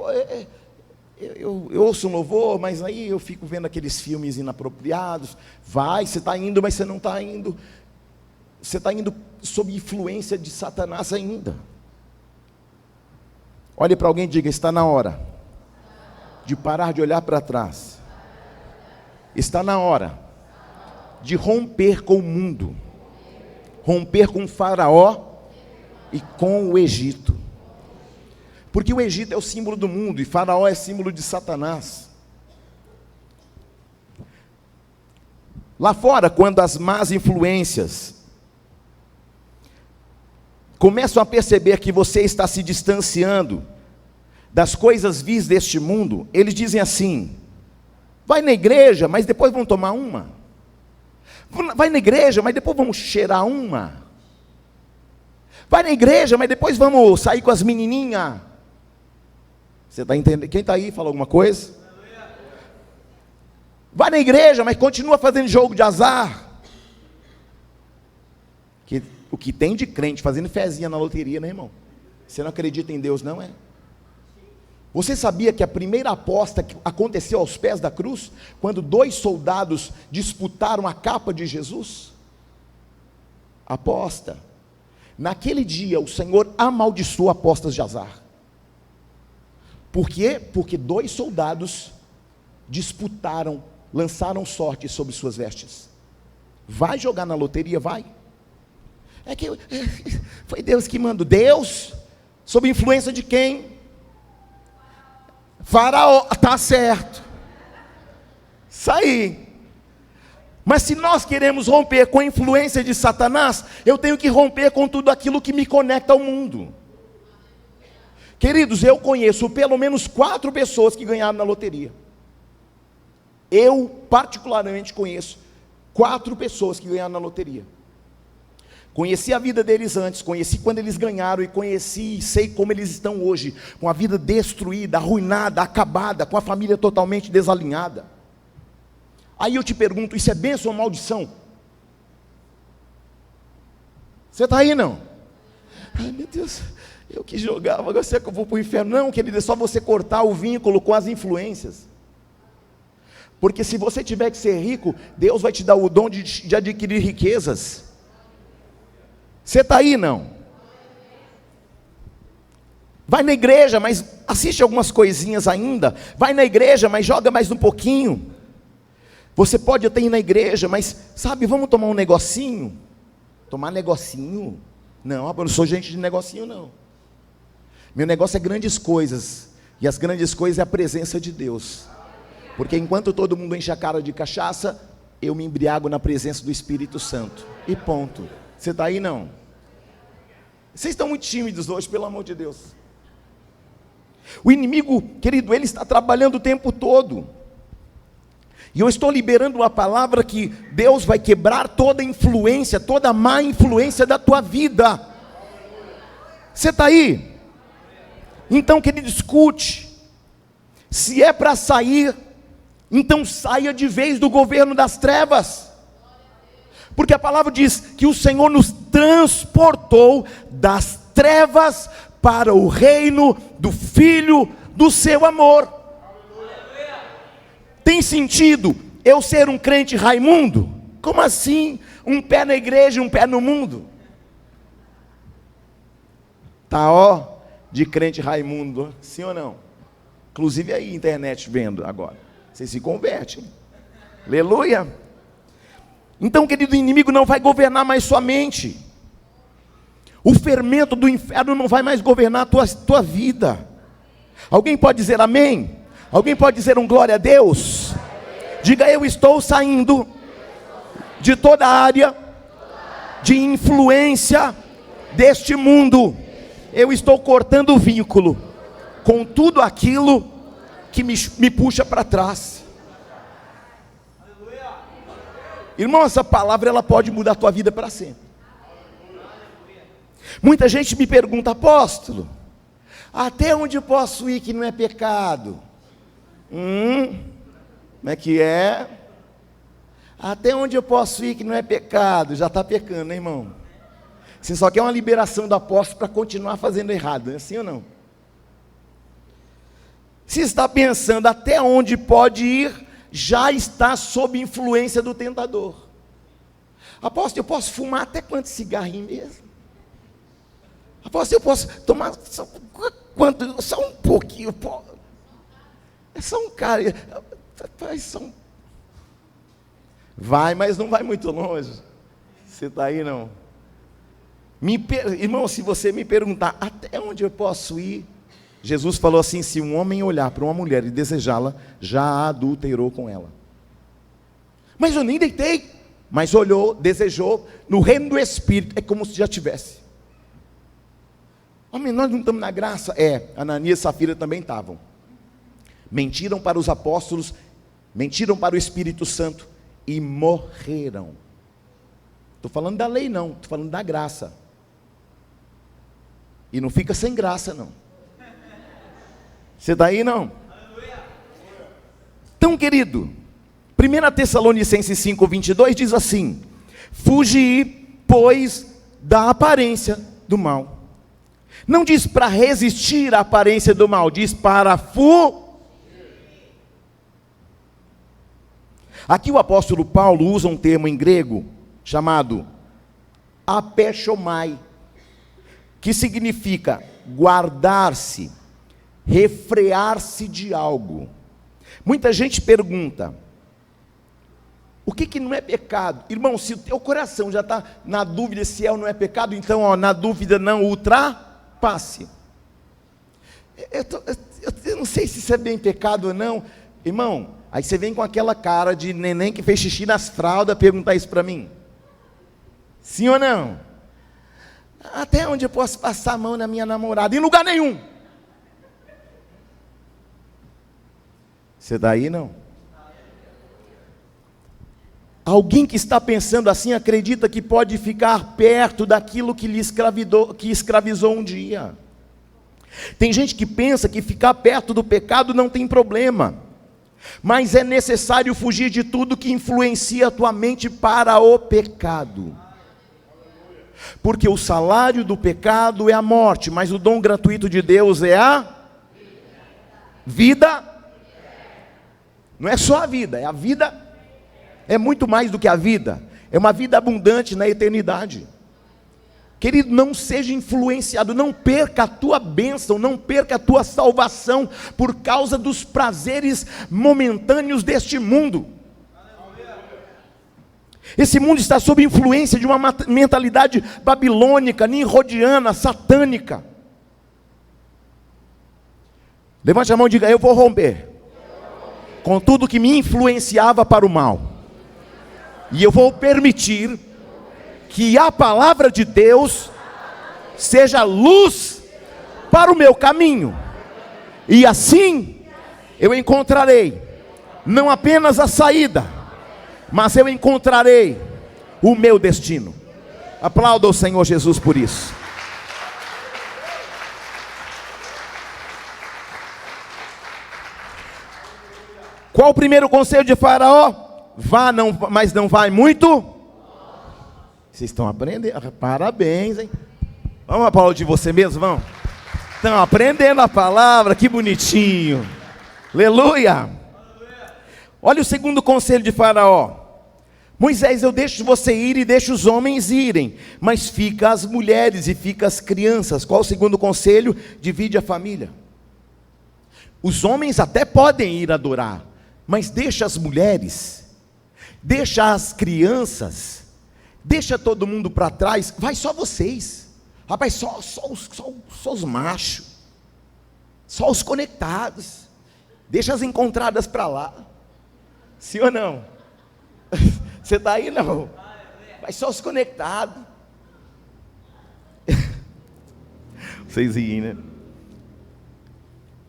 Eu ouço um louvor, mas aí eu fico vendo aqueles filmes inapropriados. Vai, você está indo, mas você não está indo. Você está indo sob influência de Satanás ainda. Olhe para alguém e diga: está na hora de parar de olhar para trás. Está na hora de romper com o mundo, romper com o faraó e com o Egito. Porque o Egito é o símbolo do mundo e faraó é símbolo de Satanás. Lá fora, quando as más influências começam a perceber que você está se distanciando das coisas vis deste mundo, eles dizem assim: vai na igreja, mas depois vão tomar uma. Vai na igreja, mas depois vamos cheirar uma. Vai na igreja, mas depois vamos sair com as menininhas. Você está entendendo? Quem está aí, fala alguma coisa? Vai na igreja, mas continua fazendo jogo de azar. Que O que tem de crente fazendo fezinha na loteria, né, irmão? Você não acredita em Deus, não é? Você sabia que a primeira aposta que aconteceu aos pés da cruz, quando 2 soldados disputaram a capa de Jesus? Aposta. Naquele dia o Senhor amaldiçoou apostas de azar. Por quê? Porque 2 soldados disputaram, lançaram sorte sobre suas vestes. Vai jogar na loteria, vai. É que foi Deus que mandou. Deus, sob influência de quem? Faraó, tá certo. Isso aí. Mas se nós queremos romper com a influência de Satanás, eu tenho que romper com tudo aquilo que me conecta ao mundo. Queridos, eu conheço pelo menos 4 pessoas que ganharam na loteria. Eu particularmente conheço 4 pessoas que ganharam na loteria. Conheci a vida deles antes, conheci quando eles ganharam e conheci e sei como eles estão hoje, com a vida destruída, arruinada, acabada, com a família totalmente desalinhada. Aí eu te pergunto, isso é bênção ou maldição? Você está aí não? Ai meu Deus, eu que jogava, agora será que eu vou para o inferno? Não, querido, é só você cortar o vínculo com as influências. Porque se você tiver que ser rico, Deus vai te dar o dom de adquirir riquezas. Você está aí não? Vai na igreja, mas assiste algumas coisinhas ainda. Vai na igreja, mas joga mais um pouquinho. Você pode até ir na igreja, mas sabe, vamos tomar um negocinho? Tomar negocinho? Não, eu não sou gente de negocinho não. Meu negócio é grandes coisas. E as grandes coisas é a presença de Deus. Porque enquanto todo mundo enche a cara de cachaça, eu me embriago na presença do Espírito Santo. E ponto. Você está aí não? Vocês estão muito tímidos hoje, pelo amor de Deus. O inimigo, querido, ele está trabalhando o tempo todo. E eu estou liberando uma palavra que Deus vai quebrar toda influência, toda má influência da tua vida. Você está aí? Então, querido, escute. Se é para sair, então saia de vez do governo das trevas. Porque a palavra diz que o Senhor nos transportou das trevas para o reino do Filho do seu amor. Tem sentido eu ser um crente Raimundo? Como assim? Um pé na igreja e um pé no mundo? Tá ó, de crente Raimundo, sim ou não? Inclusive aí, internet vendo agora. Vocês se convertem. Aleluia. Então, querido, o inimigo não vai governar mais sua mente. O fermento do inferno não vai mais governar a tua vida. Alguém pode dizer amém? Alguém pode dizer um glória a Deus? Diga, eu estou saindo de toda a área de influência deste mundo. Eu estou cortando o vínculo com tudo aquilo que me puxa para trás. Irmão, essa palavra ela pode mudar a tua vida para sempre. Muita gente me pergunta, apóstolo, até onde eu posso ir que não é pecado? Como é que é? Até onde eu posso ir que não é pecado? Já está pecando, né, irmão? Você só quer uma liberação do apóstolo para continuar fazendo errado, é assim ou não? Se está pensando até onde pode ir, já está sob influência do tentador. Apóstolo, eu posso fumar até quanto cigarrinho mesmo? Apóstolo, eu posso tomar só um pouquinho? É só um cara. Vai, mas não vai muito longe. Você está aí não? Irmão, se você me perguntar até onde eu posso ir, Jesus falou assim, se um homem olhar para uma mulher e desejá-la, já adulterou com ela. Mas eu nem deitei. Mas olhou, desejou, no reino do Espírito, é como se já tivesse. Homem, nós não estamos na graça? Ananias e Safira também estavam. Mentiram para os apóstolos, mentiram para o Espírito Santo e morreram. Estou falando da lei não, estou falando da graça. E não fica sem graça não. Você está aí não? Então, querido, 1 Tessalonicenses 5:22 diz assim: fugi, pois, da aparência do mal. Não diz para resistir à aparência do mal, diz para fugir. Aqui o apóstolo Paulo usa um termo em grego chamado apechomai, que significa guardar-se, refrear-se de algo. Muita gente pergunta, o que não é pecado? Irmão, se o teu coração já está na dúvida se é ou não é pecado, então na dúvida não ultrapasse. Eu não sei se isso é bem pecado ou não. Irmão, aí você vem com aquela cara de neném que fez xixi nas fraldas perguntar isso para mim. Sim ou não? Até onde eu posso passar a mão na minha namorada? Em lugar nenhum. Você está aí, não? Alguém que está pensando assim acredita que pode ficar perto daquilo que lhe escravizou um dia. Tem gente que pensa que ficar perto do pecado não tem problema, mas é necessário fugir de tudo que influencia a tua mente para o pecado. Porque o salário do pecado é a morte, mas o dom gratuito de Deus é a vida. Não é só a vida, é a vida. É muito mais do que a vida, é uma vida abundante na eternidade. Querido, não seja influenciado, não perca a tua bênção, não perca a tua salvação por causa dos prazeres momentâneos deste mundo. Esse mundo está sob influência de uma mentalidade babilônica, nimrodiana, satânica. Levante a mão e diga, eu vou romper com tudo que me influenciava para o mal. E eu vou permitir que a palavra de Deus seja luz para o meu caminho. E assim eu encontrarei não apenas a saída, mas eu encontrarei o meu destino. Aplauda o Senhor Jesus por isso. Qual o primeiro conselho de Faraó? Vá, não, mas não vai muito. Vocês estão aprendendo, parabéns, hein? Vamos aplaudir você mesmo, vamos? Estão aprendendo a palavra, que bonitinho. Aleluia. Olha o segundo conselho de Faraó. Moisés, eu deixo você ir e deixo os homens irem, mas fica as mulheres e fica as crianças. Qual o segundo conselho? Divide a família. Os homens até podem ir adorar, mas deixa as mulheres, deixa as crianças, deixa todo mundo para trás, vai só vocês. Rapaz, só os machos, só os conectados, deixa as encontradas para lá. Sim ou não? Você está aí, não? Vai só os conectados. Vocês riem, né?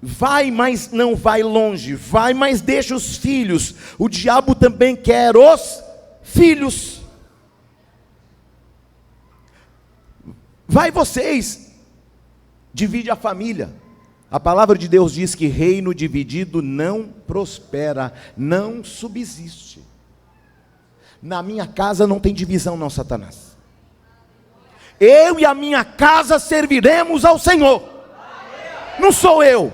Vai, mas não vai longe. Vai, mas deixa os filhos. O diabo também quer os filhos. Vai vocês. Divide a família. A palavra de Deus diz que reino dividido não prospera, não subsiste. Na minha casa não tem divisão não, Satanás. Eu e a minha casa serviremos ao Senhor. Não sou eu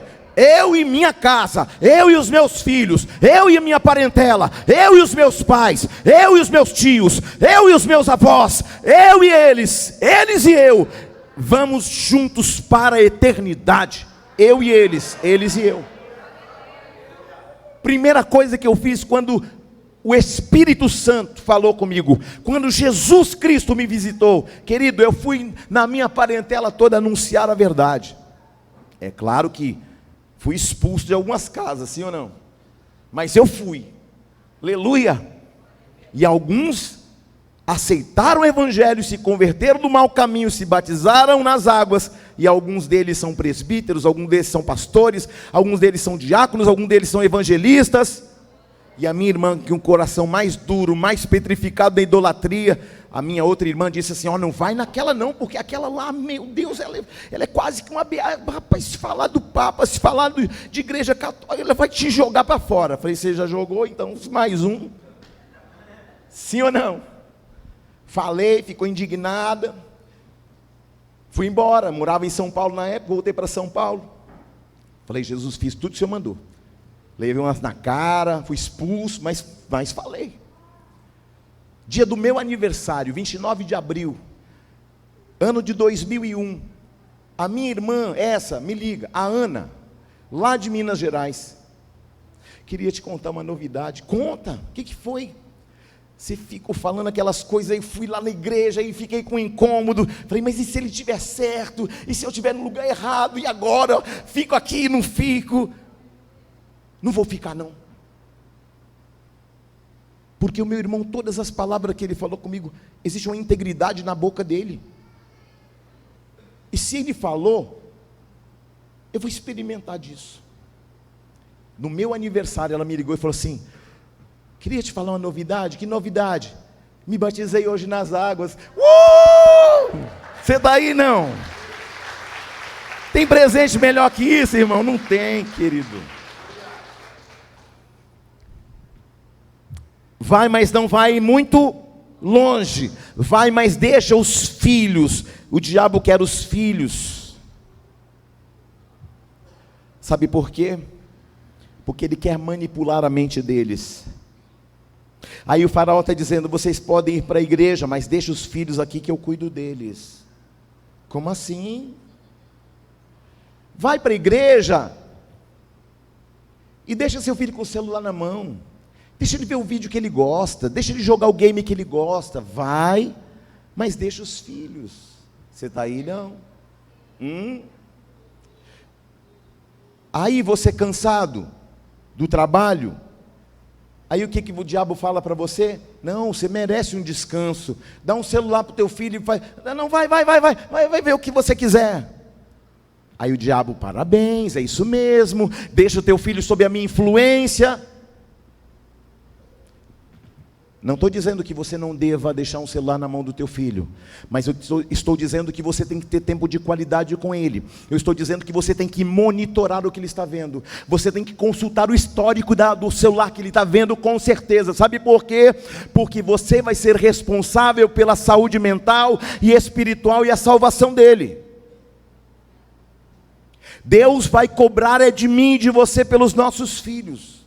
e minha casa, eu e os meus filhos, eu e a minha parentela, eu e os meus pais, eu e os meus tios, eu e os meus avós, eu e eles e eu, vamos juntos para a eternidade, eu e eles e eu. Primeira coisa que eu fiz quando o Espírito Santo falou comigo, quando Jesus Cristo me visitou, querido, eu fui na minha parentela toda anunciar a verdade. É claro que fui expulso de algumas casas, sim ou não? Mas eu fui, aleluia. E alguns aceitaram o Evangelho, se converteram do mau caminho, se batizaram nas águas, e alguns deles são presbíteros, alguns deles são pastores, alguns deles são diáconos, alguns deles são evangelistas. E a minha irmã, que um coração mais duro, mais petrificado da idolatria, a minha outra irmã disse assim, não vai naquela não, porque aquela lá, meu Deus, ela é quase que uma rapaz, se falar do Papa, se falar de igreja católica, ela vai te jogar para fora. Falei, você já jogou, então mais um. Sim ou não? Falei, ficou indignada, Fui embora, morava em São Paulo na época, voltei para São Paulo. Falei, Jesus, fiz tudo que o Senhor mandou. Levei umas na cara, fui expulso, mas falei. Dia do meu aniversário, 29 de abril, ano de 2001, a minha irmã, me liga, a Ana, lá de Minas Gerais. Queria te contar uma novidade. Conta, o que foi? Você ficou falando aquelas coisas, aí fui lá na igreja e fiquei com incômodo. Falei, mas e se ele estiver certo? E se eu estiver no lugar errado? E agora? Fico aqui, não fico? Não vou ficar não. Porque o meu irmão, todas as palavras que ele falou comigo, existe uma integridade na boca dele. E se ele falou, eu vou experimentar disso. No meu aniversário, ela me ligou e falou assim, queria te falar uma novidade. Que novidade? Me batizei hoje nas águas. Você está aí, não? Tem presente melhor que isso, irmão? Não tem, querido. Vai, mas não vai muito longe. Vai, mas deixa os filhos. O diabo quer os filhos. Sabe por quê? Porque ele quer manipular a mente deles. Aí o faraó está dizendo, vocês podem ir para a igreja, mas deixa os filhos aqui que eu cuido deles. Como assim? Vai para a igreja e deixa seu filho com o celular na mão. Deixa ele ver o vídeo que ele gosta, deixa ele jogar o game que ele gosta. Vai, mas deixa os filhos. Você está aí, não? Aí você cansado do trabalho, aí o que o diabo fala para você? Não, você merece um descanso. Dá um celular para o teu filho e faz, não, vai ver o que você quiser. Aí o diabo, parabéns, é isso mesmo, deixa o teu filho sob a minha influência. Não estou dizendo que você não deva deixar um celular na mão do teu filho, mas eu estou dizendo que você tem que ter tempo de qualidade com ele. Eu estou dizendo que você tem que monitorar o que ele está vendo. Você tem que consultar o histórico do celular que ele está vendo, com certeza. Sabe por quê? Porque você vai ser responsável pela saúde mental e espiritual e a salvação dele. Deus vai cobrar de mim e de você pelos nossos filhos.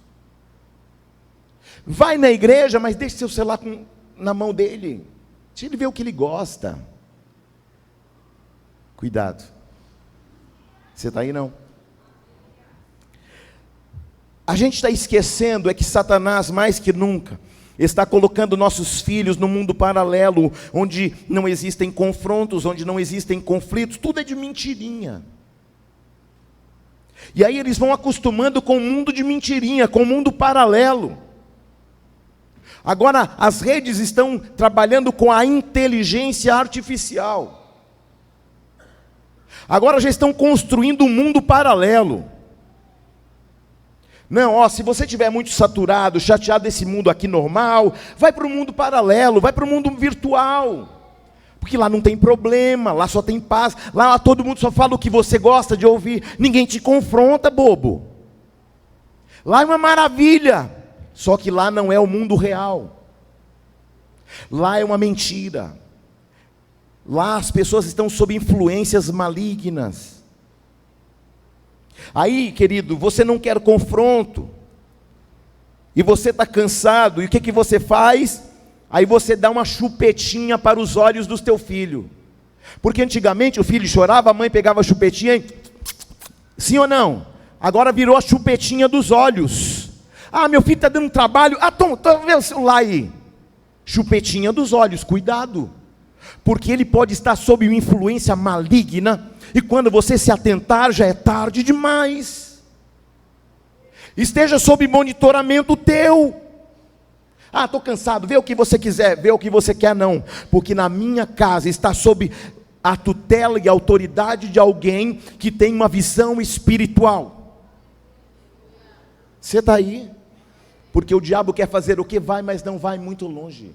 Vai na igreja, mas deixe seu celular na mão dele. Deixa ele ver o que ele gosta. Cuidado. Você está aí, não? A gente está esquecendo que Satanás, mais que nunca, está colocando nossos filhos no mundo paralelo, onde não existem confrontos, onde não existem conflitos, tudo é de mentirinha. E aí eles vão acostumando com o mundo de mentirinha, com o mundo paralelo. Agora, as redes estão trabalhando com a inteligência artificial. Agora já estão construindo um mundo paralelo. Não, se você estiver muito saturado, chateado desse mundo aqui normal, vai para o mundo paralelo, vai para o mundo virtual. Porque lá não tem problema, lá só tem paz, lá todo mundo só fala o que você gosta de ouvir, ninguém te confronta, bobo. Lá é uma maravilha. Só que lá não é o mundo real. Lá é uma mentira. Lá as pessoas estão sob influências malignas. Aí, querido, você não quer confronto. E você está cansado. E o que você faz? Aí você dá uma chupetinha para os olhos do teu filho. Porque antigamente o filho chorava, a mãe pegava a chupetinha e... Sim ou não? Agora virou a chupetinha dos olhos. Meu filho está dando trabalho. Tom, vê o celular aí. Chupetinha dos olhos, cuidado. Porque ele pode estar sob uma influência maligna. E quando você se atentar, já é tarde demais. Esteja sob monitoramento teu. Estou cansado. Vê o que você quiser, vê o que você quer, não. Porque na minha casa está sob a tutela e a autoridade de alguém que tem uma visão espiritual. Você está aí? Porque o diabo quer fazer o que vai, mas não vai muito longe.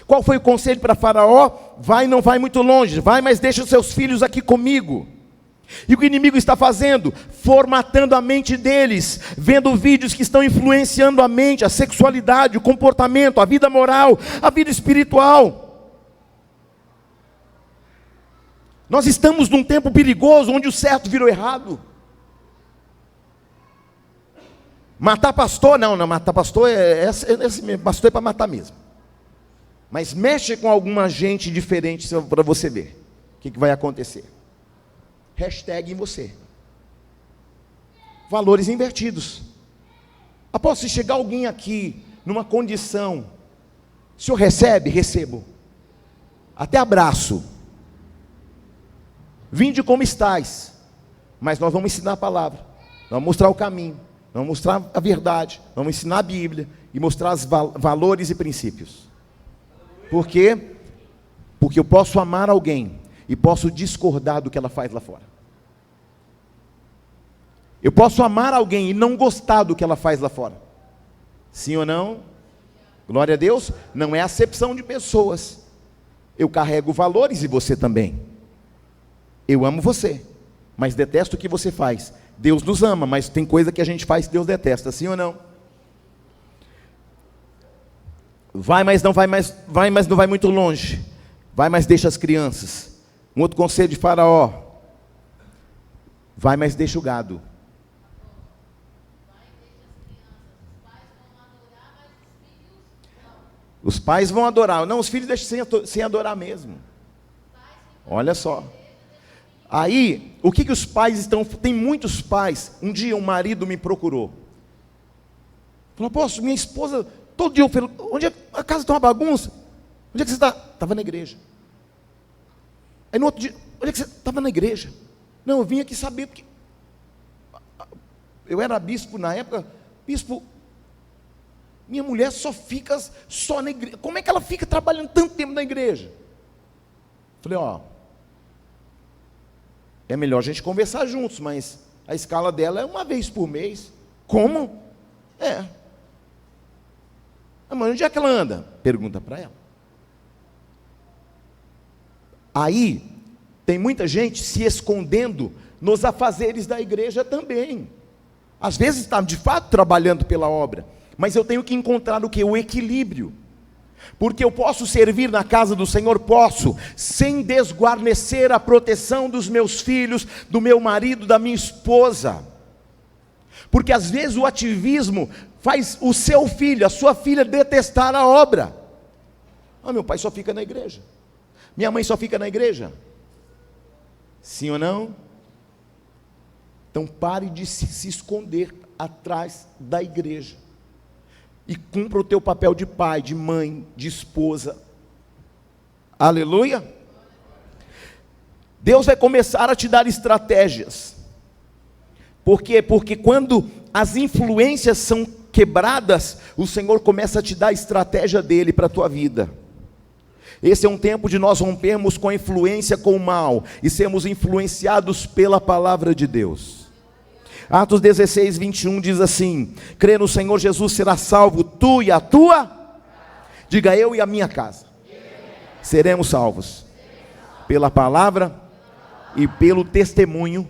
Qual foi o conselho para Faraó? Vai, não vai muito longe. Vai, mas deixa os seus filhos aqui comigo. E o que o inimigo está fazendo? Formatando a mente deles, vendo vídeos que estão influenciando a mente, a sexualidade, o comportamento, a vida moral, a vida espiritual. Nós estamos num tempo perigoso, onde o certo virou errado. Matar pastor, não, matar pastor pastor é para matar mesmo. Mas mexe com alguma gente diferente para você ver o que vai acontecer. Hashtag em você. Valores invertidos. Após se chegar alguém aqui numa condição, o senhor recebe? Recebo. Até abraço. Vinde como estais. Mas nós vamos ensinar a palavra. Vamos mostrar o caminho. Vamos mostrar a verdade. Vamos ensinar a Bíblia. E mostrar os valores e princípios. Por quê? Porque eu posso amar alguém e posso discordar do que ela faz lá fora. Eu posso amar alguém e não gostar do que ela faz lá fora. Sim ou não? Glória a Deus. Não é acepção de pessoas. Eu carrego valores e você também. Eu amo você, mas detesto o que você faz. Deus nos ama, mas tem coisa que a gente faz que Deus detesta. Sim ou não? Vai, mas não vai muito longe. Vai, mas deixa as crianças. Um outro conselho de Faraó. Vai, mas deixa o gado. Os pais vão adorar. Não, os filhos deixam sem adorar mesmo. Olha só. Aí, o que os pais estão... Tem muitos pais. Um dia um marido me procurou. Falou, poxa, minha esposa... Todo dia eu falo, onde é, a casa está uma bagunça? Onde é que você está? Estava na igreja. Aí no outro dia, onde é que você estava? Na igreja. Não, eu vim aqui saber, porque... Eu era bispo na época. Bispo... Minha mulher fica só na igreja. Como é que ela fica trabalhando tanto tempo na igreja? Falei, é melhor a gente conversar juntos, mas a escala dela é uma vez por mês. Como? Mas onde é que ela anda? Pergunta para ela. Aí, tem muita gente se escondendo nos afazeres da igreja também. Às vezes está de fato trabalhando pela obra. Mas eu tenho que encontrar o que? O equilíbrio. Porque eu posso servir na casa do Senhor, posso, sem desguarnecer a proteção dos meus filhos, do meu marido, da minha esposa. Porque às vezes o ativismo faz o seu filho, a sua filha detestar a obra. Meu pai só fica na igreja. Minha mãe só fica na igreja. Sim ou não? Então pare de se esconder atrás da igreja. E cumpra o teu papel de pai, de mãe, de esposa. Aleluia. Deus vai começar a te dar estratégias. Por quê? Porque quando as influências são quebradas, o Senhor começa a te dar a estratégia dele para a tua vida. Esse é um tempo de nós rompermos com a influência com o mal e sermos influenciados pela palavra de Deus. Atos 16, 21 diz assim: crê no Senhor Jesus, será salvo tu e a tua, diga eu e a minha casa, seremos salvos, pela palavra e pelo testemunho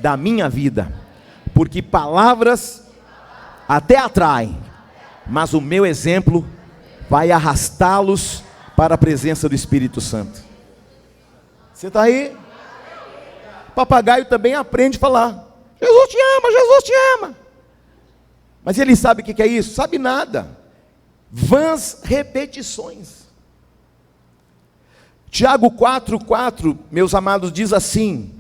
da minha vida, porque palavras até atraem, mas o meu exemplo vai arrastá-los para a presença do Espírito Santo. Você está aí? Papagaio também aprende a falar: Jesus te ama, Jesus te ama. Mas ele sabe o que é isso? Sabe nada. Vãs repetições. Tiago 4,4, meus amados, diz assim: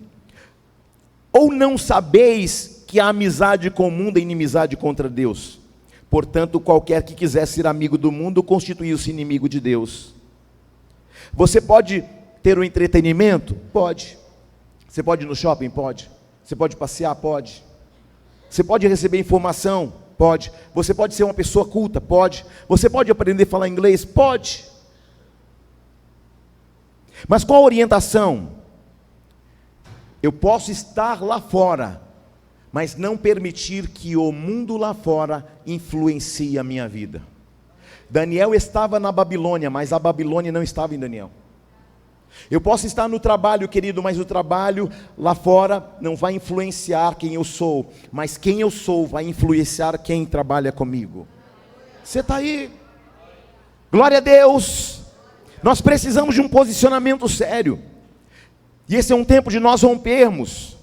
ou não sabeis que a amizade com o mundo é inimizade contra Deus? Portanto, qualquer que quiser ser amigo do mundo, constituiu-se inimigo de Deus. Você pode ter um entretenimento? Pode. Você pode ir no shopping? Pode. Você pode passear? Pode. Você pode receber informação? Pode. Você pode ser uma pessoa culta? Pode. Você pode aprender a falar inglês? Pode. Mas qual a orientação? Eu posso estar lá fora, mas não permitir que o mundo lá fora influencie a minha vida. Daniel estava na Babilônia, mas a Babilônia não estava em Daniel. Eu posso estar no trabalho, querido, mas o trabalho lá fora não vai influenciar quem eu sou, mas quem eu sou vai influenciar quem trabalha comigo. Você está aí? Glória a Deus. Nós precisamos de um posicionamento sério. E esse é um tempo de nós rompermos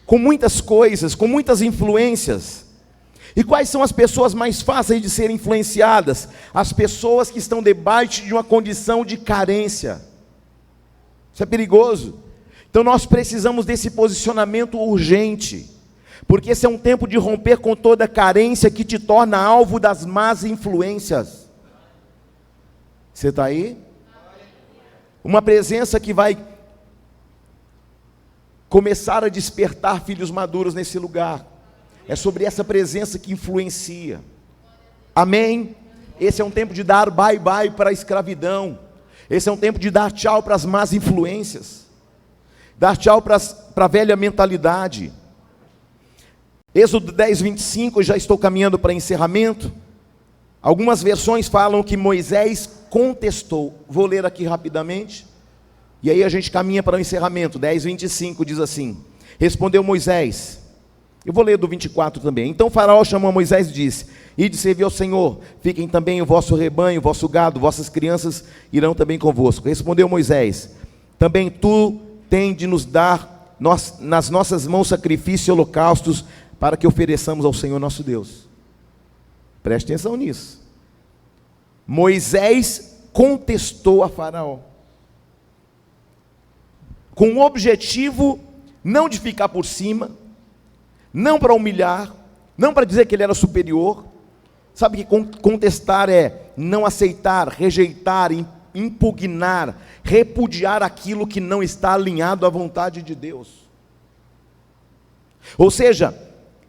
com muitas coisas, com muitas influências. E quais são as pessoas mais fáceis de serem influenciadas? As pessoas que estão debaixo de uma condição de carência. Isso é perigoso. Então nós precisamos desse posicionamento urgente, porque esse é um tempo de romper com toda carência que te torna alvo das más influências. Você está aí? Uma presença que vai começar a despertar filhos maduros nesse lugar. É sobre essa presença que influencia. Amém? Esse é um tempo de dar bye-bye para a escravidão. Esse é um tempo de dar tchau para as más influências. Dar tchau para a velha mentalidade. Êxodo 10, 25, eu já estou caminhando para encerramento. Algumas versões falam que Moisés contestou. Vou ler aqui rapidamente. E aí a gente caminha para o encerramento. 10, 25 diz assim: respondeu Moisés. Eu vou ler do 24 também. Então Faraó chamou Moisés e disse: ide servir ao Senhor, fiquem também o vosso rebanho, o vosso gado, vossas crianças irão também convosco. Respondeu Moisés: também tu tens de nos dar nas nossas mãos sacrifício e holocaustos, para que ofereçamos ao Senhor nosso Deus. Preste atenção nisso. Moisés contestou a Faraó, com o objetivo não de ficar por cima, não para humilhar, não para dizer que ele era superior. Sabe que contestar é não aceitar, rejeitar, impugnar, repudiar aquilo que não está alinhado à vontade de Deus. Ou seja,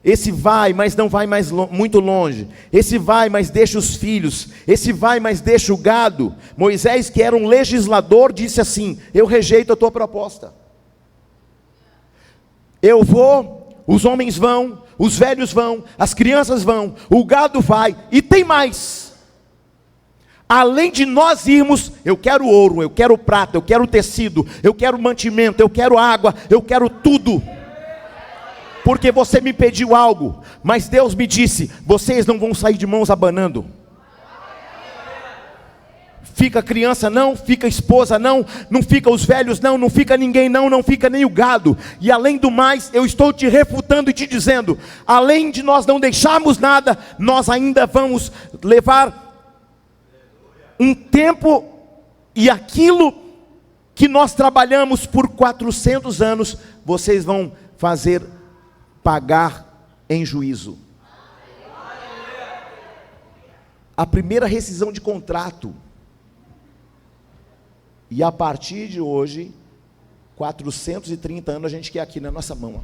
esse vai, mas não vai mais muito longe. Esse vai, mas deixa os filhos. Esse vai, mas deixa o gado. Moisés, que era um legislador, disse assim: eu rejeito a tua proposta. Eu vou, os homens vão, os velhos vão, as crianças vão, o gado vai, e tem mais. Além de nós irmos, eu quero ouro, eu quero prata, eu quero tecido, eu quero mantimento, eu quero água, eu quero tudo. Porque você me pediu algo, mas Deus me disse: vocês não vão sair de mãos abanando. Fica criança não, fica esposa não, não fica os velhos não, não fica ninguém não, não fica nem o gado. E além do mais, eu estou te refutando e te dizendo: além de nós não deixarmos nada, nós ainda vamos levar um tempo, e aquilo que nós trabalhamos por 400 anos, vocês vão fazer pagar em juízo. A primeira rescisão de contrato. E a partir de hoje, 430 anos a gente quer aqui na nossa mão.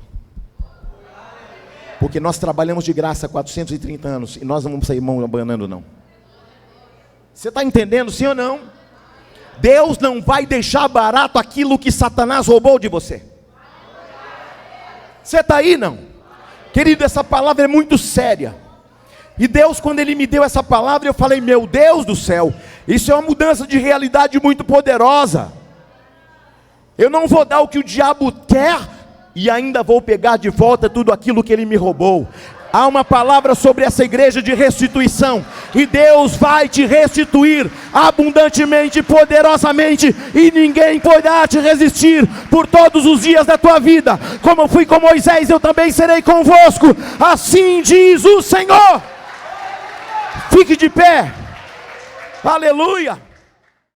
Porque nós trabalhamos de graça há 430 anos. E nós não vamos sair mão abanando não. Você está entendendo, sim ou não? Deus não vai deixar barato aquilo que Satanás roubou de você. Você está aí não? Querido, essa palavra é muito séria. E Deus, quando Ele me deu essa palavra, eu falei: meu Deus do céu, isso é uma mudança de realidade muito poderosa. Eu não vou dar o que o diabo quer, e ainda vou pegar de volta tudo aquilo que ele me roubou. Há uma palavra sobre essa igreja de restituição, e Deus vai te restituir abundantemente, poderosamente, e ninguém poderá te resistir por todos os dias da tua vida. Como eu fui com Moisés, eu também serei convosco, assim diz o Senhor. Fique de pé, aleluia.